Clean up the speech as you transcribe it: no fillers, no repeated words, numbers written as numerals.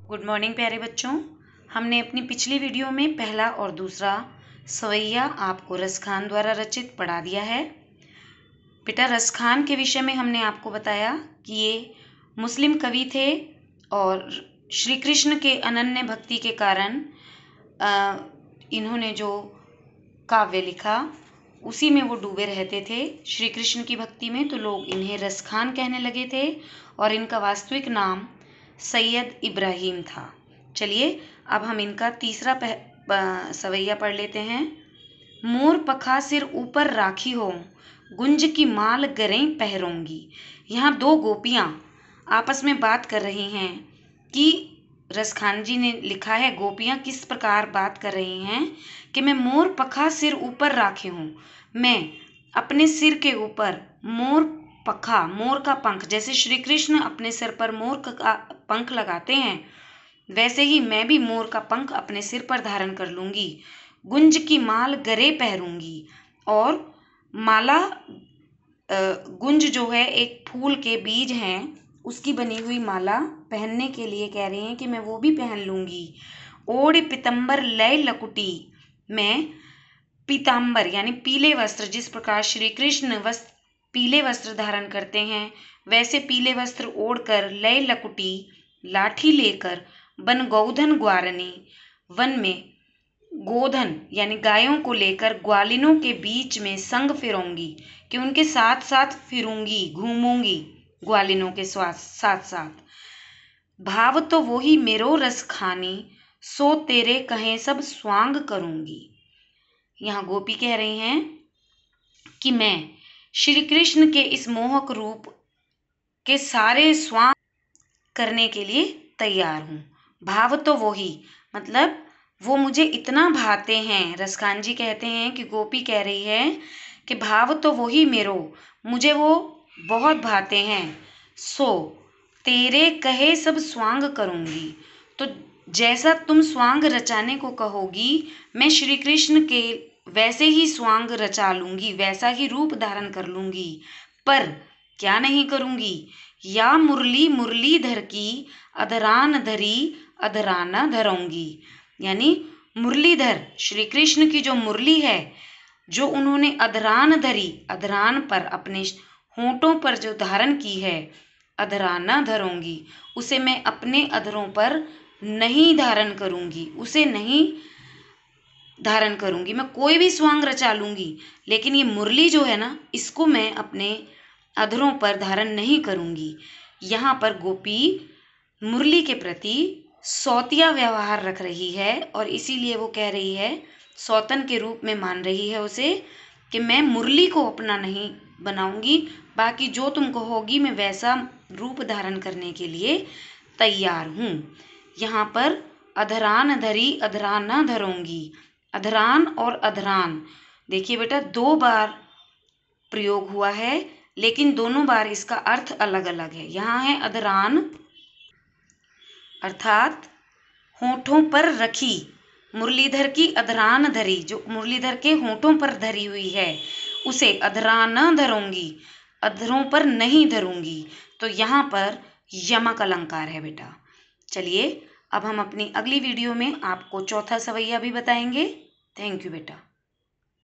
Good morning प्यारे बच्चों। हमने अपनी पिछली वीडियो में पहला और दूसरा सवैया आपको रसखान द्वारा रचित पढ़ा दिया है। बेटा, रसखान के विषय में हमने आपको बताया कि ये मुस्लिम कवि थे और श्री कृष्ण के अनन्य भक्ति के कारण इन्होंने जो काव्य लिखा उसी में वो डूबे रहते थे, श्री कृष्ण की भक्ति में। तो लोग इन्हें रसखान कहने लगे थे और इनका वास्तविक नाम सैयद इब्राहिम था। चलिए अब हम इनका तीसरा सवैया पढ़ लेते हैं। मोर पखा सिर ऊपर राखी हो, गुंज की माल गरें पहरोंगी। यहाँ दो गोपियाँ आपस में बात कर रही हैं कि रसखान जी ने लिखा है गोपियाँ किस प्रकार बात कर रही हैं कि मैं मोर पखा सिर ऊपर राखी हूँ, मैं अपने सिर के ऊपर मोर पखा, मोर का पंख, जैसे श्री कृष्ण अपने सिर पर मोर का पंख लगाते हैं वैसे ही मैं भी मोर का पंख अपने सिर पर धारण कर लूंगी। गुंज की माल गरे पहरूंगी, और माला, गुंज जो है एक फूल के बीज हैं, उसकी बनी हुई माला पहनने के लिए कह रही हैं कि मैं वो भी पहन लूंगी। ओढ़ पीतम्बर लय लकुटी, मैं पीताम्बर यानी पीले वस्त्र, जिस प्रकार श्री कृष्ण पीले वस्त्र धारण करते हैं वैसे पीले वस्त्र ओढ़कर, लय लकुटी लाठी लेकर, बन गौधन ग्वारनी, वन में गोधन यानी गायों को लेकर ग्वालिनों के बीच में संग फिरूंगी, कि उनके साथ साथ फिरूंगी, घूमूंगी ग्वालिनों के साथ साथ। भाव तो वही मेरो रस खानी, सो तेरे कहें सब स्वांग करूंगी। यहाँ गोपी कह रही हैं कि मैं श्री कृष्ण के इस मोहक रूप के सारे स्वांग करने के लिए तैयार हूँ। भाव तो वही मतलब वो मुझे इतना भाते हैं। रसखान जी कहते हैं कि गोपी कह रही है कि भाव तो वही मेरो, मुझे वो बहुत भाते हैं। सो तेरे कहे सब स्वांग करूँगी, तो जैसा तुम स्वांग रचाने को कहोगी मैं श्री कृष्ण के वैसे ही स्वांग रचा लूँगी, वैसा ही रूप धारण कर लूँगी। पर क्या नहीं करूँगी, या मुरली मुरलीधर की अधरान धरी अधराना धरूंगी। यानी मुरलीधर श्री कृष्ण की जो मुरली है, जो उन्होंने अधरान धरी, अधरान पर अपने होंठों पर जो धारण की है, अधराना धरूंगी, उसे मैं अपने अधरों पर नहीं धारण करूंगी, उसे नहीं धारण करूंगी। मैं कोई भी स्वांग रचा लूंगी, लेकिन ये मुरली जो है ना, इसको मैं अपने अधरों पर धारण नहीं करूंगी। यहाँ पर गोपी मुरली के प्रति सौतिया व्यवहार रख रही है और इसीलिए वो कह रही है, सौतन के रूप में मान रही है उसे, कि मैं मुरली को अपना नहीं बनाऊंगी, बाकी जो तुम कहोगी मैं वैसा रूप धारण करने के लिए तैयार हूँ। यहाँ पर अधरान धरी अधराना धरूंगी, अधरान और अधरान देखिए बेटा, दो बार प्रयोग हुआ है, लेकिन दोनों बार इसका अर्थ अलग अलग है। यहाँ है अधरान अर्थात होठों पर रखी, मुरलीधर की अधरान धरी, जो मुरलीधर के होठों पर धरी हुई है उसे अधरान धरूंगी, अधरों पर नहीं धरूंगी। तो यहाँ पर यमक अलंकार है बेटा। चलिए अब हम अपनी अगली वीडियो में आपको चौथा सवैया भी बताएंगे। थैंक यू बेटा।